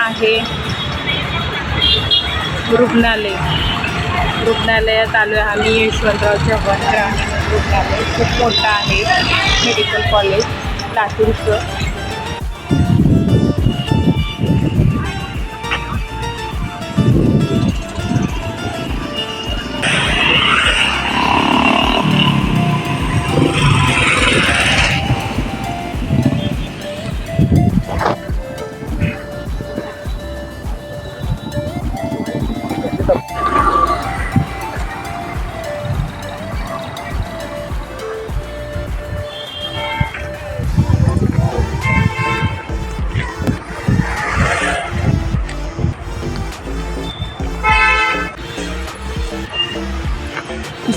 आहे रुग्णालयात आलो आहे आम्ही। यशवंतराव चव्हाण ग्रामीण रुग्णालय खूप मोठं आहे, मेडिकल कॉलेज लातूरचं।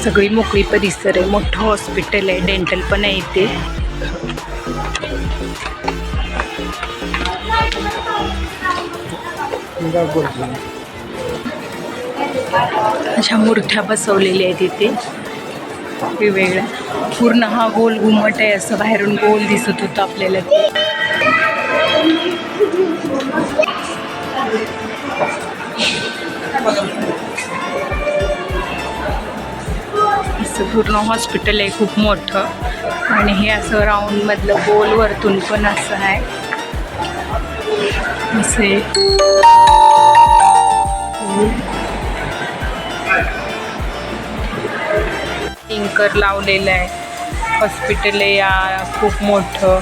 सगळी मोकळी परिसर आहे, मोठं हॉस्पिटल आहे, डेंटल पण आहे इथे। अशा मूर्त्या बसवलेल्या आहेत इथे वेगवेगळ्या। पूर्ण हा गोल घुमट आहे, असं बाहेरून गोल दिसत होतं आपल्याला ते। पूर्ण हॉस्पिटल आहे खूप मोठं, आणि हे असं राऊंड मधलं गोल वरतून पण असं आहे असे। टिंकर लावलेलं आहे, हॉस्पिटल आहे या खूप मोठं,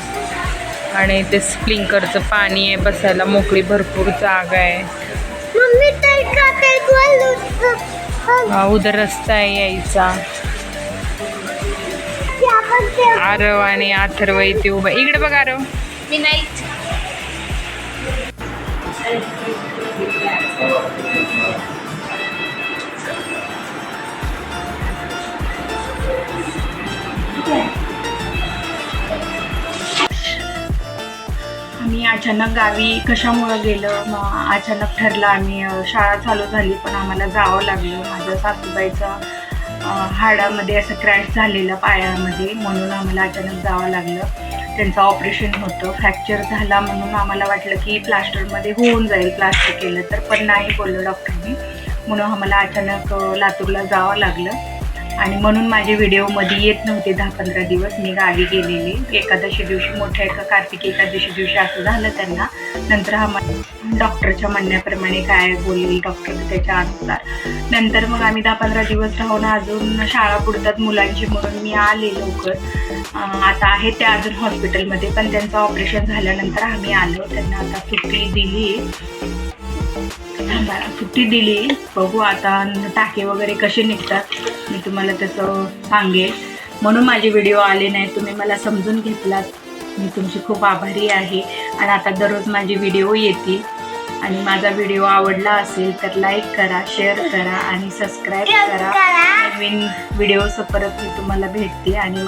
आणि ते स्प्रिंकलरचं पाणी आहे, बसायला मोकळी भरपूर जागा आहे। उधर रस्ता आहे यायचा। आरव आणि अथर्व इथे उभा, इकडे बघ आरव। मी नाही आम्ही अचानक गावी कशामुळं गेलं, मग अचानक ठरलं आम्ही, शाळा चालू झाली पण आम्हाला जावं लागलं। माझ्या सासूबाईचा हाडामध्ये असं क्रॅश झालेलं पायामध्ये, म्हणून आम्हाला अचानक जावं लागलं। त्यांचं ऑपरेशन होतं, फ्रॅक्चर झाला म्हणून आम्हाला वाटलं की प्लास्टरमध्ये होऊन जाईल, प्लास्टर केलं तर, पण नाही बोललं डॉक्टरनी, म्हणून आम्हाला अचानक लातूरला जावं लागलं। आणि म्हणून माझे व्हिडिओमध्ये येत नव्हते 10-15 दिवस। मी गावी गेलेले एकादशी दिवशी, मोठ्या कार्तिक एकादशी दिवशी असं झालं त्यांना। नंतर डॉक्टरच्या म्हणण्याप्रमाणे काय बोलले डॉक्टर त्याच्या अनुसार, नंतर मग आम्ही 10-15 दिवस राहून अजून शाळा बुडतात मुलांची म्हणून मी आले लवकर। आता आहे ते अजून हॉस्पिटलमध्ये, पण त्यांचं ऑपरेशन झाल्यानंतर आम्ही आलो। त्यांना आता सुट्टी दिली, बघू आता टाके वगैरे कसे निघतात, मी तुम्हाला तसं सांगेल। म्हणून माझे व्हिडिओ आले नाही, तुम्ही मला समजून घेतलात, मी तुमची खूप आभारी आहे। आणि आता दररोज माझे व्हिडिओ येतील, आणि माझा व्हिडिओ आवडला असेल तर लाईक करा, शेअर करा आणि सबस्क्राईब करा। नवीन व्हिडिओज परत मी तुम्हाला भेटते, आणि मला